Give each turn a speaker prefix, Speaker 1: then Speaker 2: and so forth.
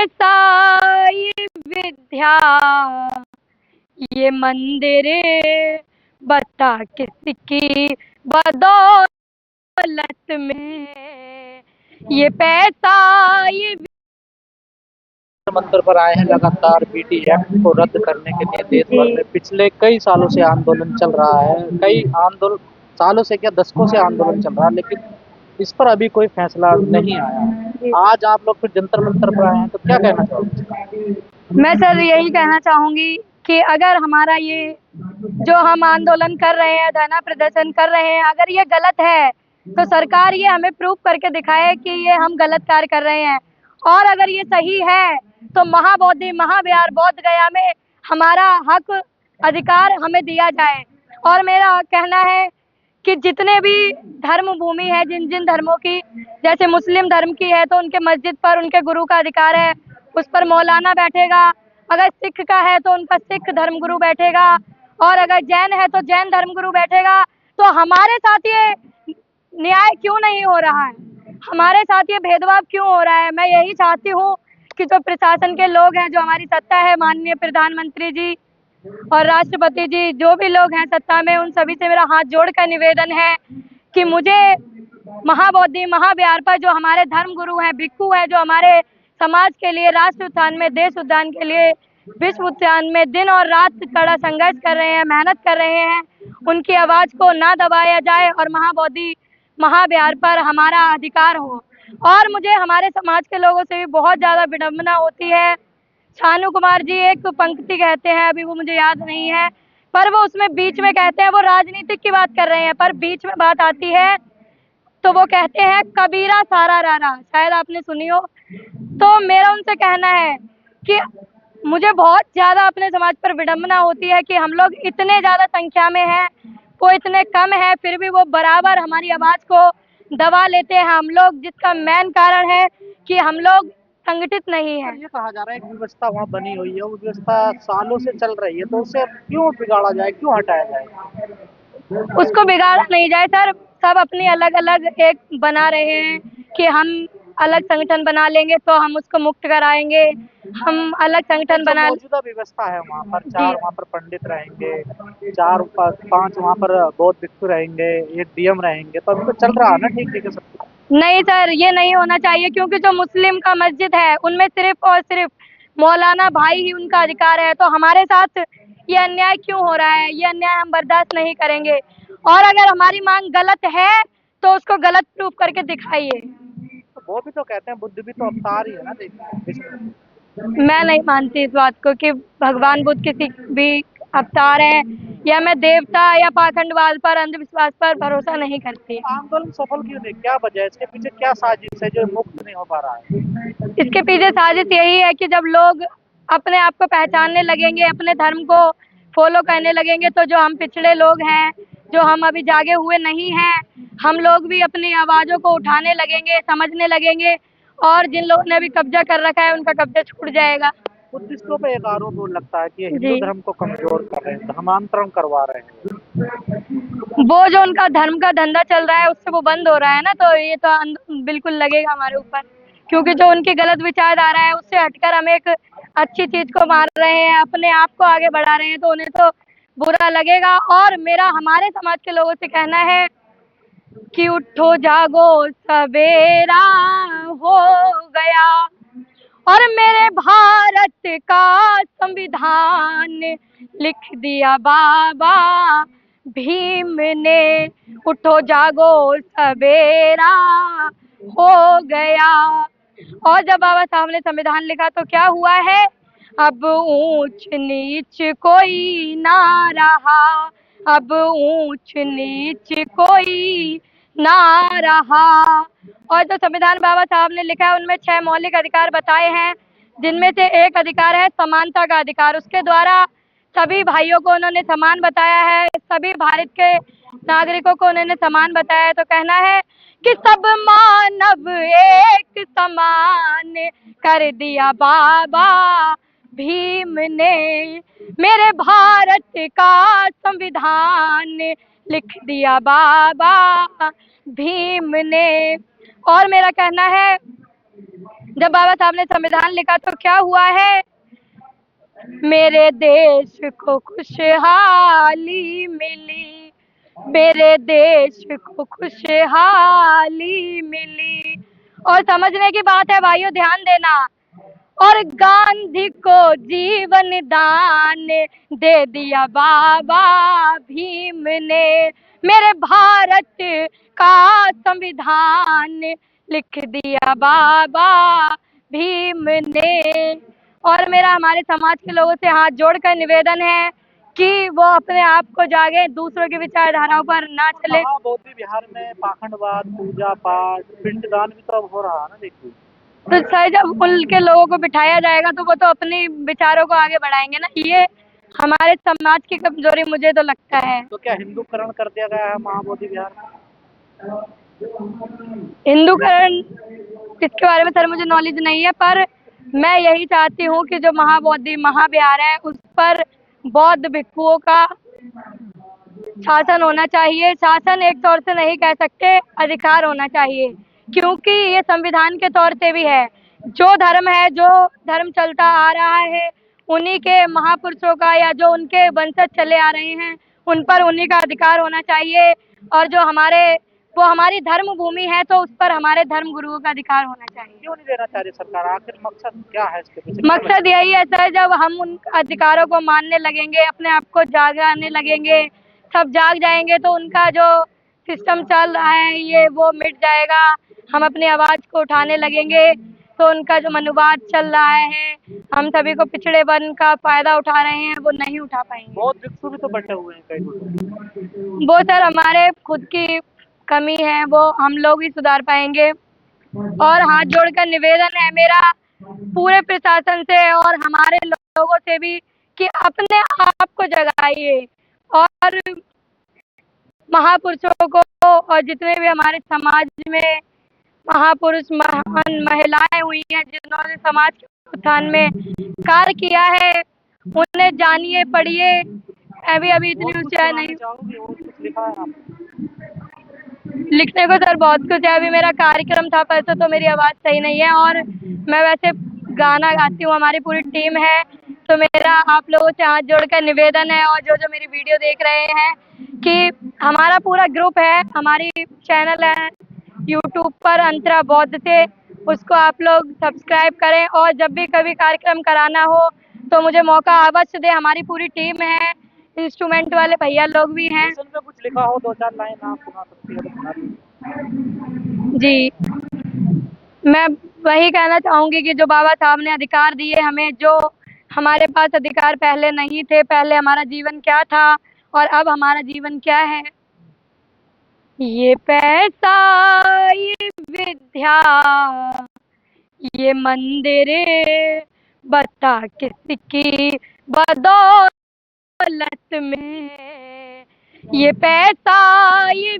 Speaker 1: पैसा ये विद्या ये मंदिर बता किसकी बदौलत में, ये पैसा ये
Speaker 2: मंत्र पर आए हैं। लगातार बीटी एक्ट को रद्द करने के लिए देश भर में पिछले कई सालों से आंदोलन चल रहा है। कई आंदोलन सालों से क्या दशकों से आंदोलन चल रहा है, लेकिन इस पर अभी कोई फैसला नहीं आया है। आज आप लोग फिर जंतर मंतर पर आए हैं, तो क्या कहना चाहोगे?
Speaker 1: मैं सर यही कहना चाहूंगी कि अगर हमारा ये जो हम आंदोलन कर रहे हैं, धरना प्रदर्शन कर रहे हैं, अगर ये गलत है तो सरकार ये हमें प्रूफ करके दिखाए कि ये हम गलत कार्य कर रहे हैं। और अगर ये सही है तो महाबोधि महाविहार बोध गया में हमारा हक अधिकार हमें दिया जाए। और मेरा कहना है कि जितने भी धर्म भूमि है, जिन जिन धर्मों की, जैसे मुस्लिम धर्म की है तो उनके मस्जिद पर उनके गुरु का अधिकार है, उस पर मौलाना बैठेगा। अगर सिख का है तो उनका सिख धर्म गुरु बैठेगा, और अगर जैन है तो जैन धर्म गुरु बैठेगा। तो हमारे साथ ये न्याय क्यों नहीं हो रहा है, हमारे साथ ये भेदभाव क्यों हो रहा है? मैं यही चाहती हूँ कि जो प्रशासन के लोग हैं, जो हमारी सत्ता है, माननीय प्रधानमंत्री जी और राष्ट्रपति जी, जो भी लोग हैं सत्ता में, उन सभी से मेरा हाथ जोड़कर निवेदन है कि मुझे महाबोधि महाविहार पर जो हमारे धर्म गुरु हैं, भिक्खु हैं, जो हमारे समाज के लिए, राष्ट्र उत्थान में, देश उद्धार के लिए, विश्व उत्थान में दिन और रात कड़ा संघर्ष कर रहे हैं, मेहनत कर रहे हैं, उनकी आवाज को ना दबाया जाए और महाबोधि महाविहार पर हमारा अधिकार हो। और मुझे हमारे समाज के लोगों से भी बहुत ज्यादा विडंबना होती है। शानू कुमार जी एक पंक्ति कहते हैं, अभी वो मुझे याद नहीं है, पर वो उसमें बीच में कहते हैं, वो राजनीतिक की बात कर रहे हैं, पर बीच में बात आती है तो वो कहते हैं कबीरा सारा रारा, शायद आपने सुनी हो। तो मेरा उनसे कहना है कि मुझे बहुत ज्यादा अपने समाज पर विडंबना होती है कि हम लोग इतने ज्यादा संख्या में हैं, वो इतने कम है, फिर भी वो बराबर हमारी आवाज को दबा लेते हैं हम लोग, जिसका मेन कारण है कि हम लोग संगठित नहीं है।
Speaker 2: ये कहा जा रहा है कि व्यवस्था वहाँ बनी हुई है, वो व्यवस्था सालों से चल रही है, तो उसे क्यों बिगाड़ा जाए, क्यों हटाया जाए?
Speaker 1: उसको बिगाड़ा नहीं जाए सर, सब अपनी अलग अलग एक बना रहे हैं कि हम अलग संगठन बना लेंगे तो हम उसको मुक्त कराएंगे, हम अलग संगठन बना।
Speaker 2: मौजूदा व्यवस्था है वहाँ पर, 4 वहाँ पर पंडित रहेंगे, 4-5 वहाँ पर बौद्ध भिक्षु रहेंगे, 1 डीएम रहेंगे, तो अभी तो चल रहा है ना ठीक है सब।
Speaker 1: नहीं सर, ये नहीं होना चाहिए, क्योंकि जो मुस्लिम का मस्जिद है उनमें सिर्फ और सिर्फ मौलाना भाई ही उनका अधिकार है। तो हमारे साथ ये अन्याय क्यों हो रहा है? ये अन्याय हम बर्दाश्त नहीं करेंगे, और अगर हमारी मांग गलत है तो उसको गलत प्रूफ करके दिखाइए।
Speaker 2: तो वो भी तो कहते हैं बुद्ध भी तो अवतार ही है ना, देखिए।
Speaker 1: मैं नहीं मानती इस बात को कि भगवान बुद्ध किसी भी अवतार है, या मैं देवता या पाखंडवाद पर, अंधविश्वास पर भरोसा नहीं करती।
Speaker 2: आंदोलन सफल क्यों नहीं, क्या वजह है इसके पीछे, क्या साजिश है जो मुक्त नहीं हो पा रहा है?
Speaker 1: इसके पीछे साजिश यही है कि जब लोग अपने आप को पहचानने लगेंगे, अपने धर्म को फॉलो करने लगेंगे, तो जो हम पिछड़े लोग हैं, जो हम अभी जागे हुए नहीं हैं, हम लोग भी अपनी आवाज़ों को उठाने लगेंगे, समझने लगेंगे, और जिन लोगों ने अभी कब्जा कर रखा है उनका कब्जा छूट जाएगा।
Speaker 2: बुद्धिस्टों पे एक आरोप वो लगता है कि ये हिंदू धर्म को कमजोर कर रहे हैं, धर्मांतरण करवा रहे हैं।
Speaker 1: वो जो उनका धर्म का धंधा चल रहा है उससे वो बंद हो रहा है ना, तो ये तो बिल्कुल लगेगा हमारे ऊपर, क्योंकि जो उनकी गलत विचारधारा है उससे हटकर हम एक अच्छी चीज को मार रहे हैं, अपने आप को आगे बढ़ा रहे हैं, तो उन्हें तो बुरा लगेगा। और मेरा हमारे समाज के लोगों से कहना है कि उठो जागो सवेरा हो गया, और मेरे भारत का संविधान लिख दिया बाबा भीम ने। उठो जागो सवेरा हो गया। और जब बाबा साहब ने संविधान लिखा तो क्या हुआ है? अब ऊंच नीच कोई ना रहा, अब ऊंच नीच कोई ना रहा। और जो संविधान बाबा साहब ने लिखा है उनमें 6 मौलिक अधिकार बताए हैं, जिनमें से एक अधिकार है समानता का अधिकार। उसके द्वारा सभी भाइयों को उन्होंने समान बताया है, सभी भारत के नागरिकों को उन्होंने समान बताया है। तो कहना है कि सब मानव एक समान कर दिया बाबा भीम ने, मेरे भारत का संविधान लिख दिया बाबा भीम ने। और मेरा कहना है जब बाबा साहब ने संविधान लिखा तो क्या हुआ है, मेरे देश को खुशहाली मिली, मेरे देश को खुशहाली मिली। और समझने की बात है भाइयों, ध्यान देना, और गांधी को जीवन दान दे दिया बाबा भीम ने, मेरे भारत का संविधान लिख दिया बाबा भीम ने। और मेरा हमारे समाज के लोगों से हाथ जोड़कर निवेदन है कि वो अपने आप को जागे, दूसरों की विचारधाराओं पर ना चले।
Speaker 2: महाबोधि विहार में पाखंडवाद, पूजा पाठ, पिंडदान भी तो अब हो रहा है ना, देखिए।
Speaker 1: तो सर जब उनके लोगों को बिठाया जाएगा तो वो तो अपनी विचारों को आगे बढ़ाएंगे ना, ये हमारे समाज की कमजोरी मुझे तो लगता है।
Speaker 2: तो क्या हिंदूकरण कर दिया गया है महाबोधि विहार में?
Speaker 1: हिंदूकरण इसके बारे में सर मुझे नॉलेज नहीं है, पर मैं यही चाहती हूँ कि जो महाबोधि महाविहार है उस पर बौद्ध भिक्षुओं का शासन होना चाहिए। शासन एक तौर से नहीं कह सकते, अधिकार होना चाहिए, क्योंकि ये संविधान के तौर से भी है। जो धर्म है, जो धर्म चलता आ रहा है, उन्हीं के महापुरुषों का या जो उनके वंशज चले आ रहे हैं उन पर उन्हीं का अधिकार होना चाहिए। और जो वो हमारी धर्म भूमि है तो उस पर हमारे धर्म गुरुओं का अधिकार होना चाहिए।
Speaker 2: क्यों नहीं देना चाह रही सरकार? आखिर मकसद क्या है इसके पीछे?
Speaker 1: मकसद यही है सर, जब हम उन अधिकारों को मानने लगेंगे, अपने आप को जागने लगेंगे, सब जाग जाएंगे तो उनका जो सिस्टम चल रहा है ये वो मिट जाएगा। हम अपनी आवाज को उठाने लगेंगे तो उनका जो मनुवाद चल रहा है, हम सभी को पिछड़ेपन का फायदा उठा रहे हैं, वो नहीं उठा पाएंगे।
Speaker 2: बहुत भिक्षु भी तो बैठे हुए हैं कई लोग।
Speaker 1: वो सर हमारे खुद की कमी है, वो हम लोग ही सुधार पाएंगे। और हाथ जोड़कर निवेदन है मेरा पूरे प्रशासन से और हमारे लोगों से भी कि अपने आप को जगाइए और महापुरुषों को, और जितने भी हमारे समाज में महापुरुष महान महिलाएं हुई हैं जिन्होंने समाज के उत्थान में कार्य किया है, उन्हें जानिए, पढ़िए। अभी इतनी ऊंचाई नहीं, लिखने को सर बहुत कुछ है। अभी मेरा कार्यक्रम था परसों तो मेरी आवाज सही नहीं है, और मैं वैसे गाना गाती हूँ, हमारी पूरी टीम है। तो मेरा आप लोगों से हाथ जोड़कर निवेदन है, और जो मेरी वीडियो देख रहे हैं, कि हमारा पूरा ग्रुप है, हमारी चैनल है यूट्यूब पर अंतरा बौद्ध से, उसको आप लोग सब्सक्राइब करें। और जब भी कभी कार्यक्रम कराना हो तो मुझे मौका अवश्य दे। हमारी पूरी टीम है, इंस्ट्रूमेंट वाले भैया लोग भी हैं।
Speaker 2: में कुछ लिखा हो, 2-4 लाइन आप सुना सकती हो तो सुना दीजिए।
Speaker 1: जी, मैं वही कहना चाहूंगी कि जो बाबा साहब ने अधिकार दिए हमें, जो हमारे पास अधिकार पहले नहीं थे, पहले हमारा जीवन क्या था और अब हमारा जीवन क्या है। ये पैसा, ये विद्या, ये मंदिर, बता किसकी बदौलत में। ये पैसा, ये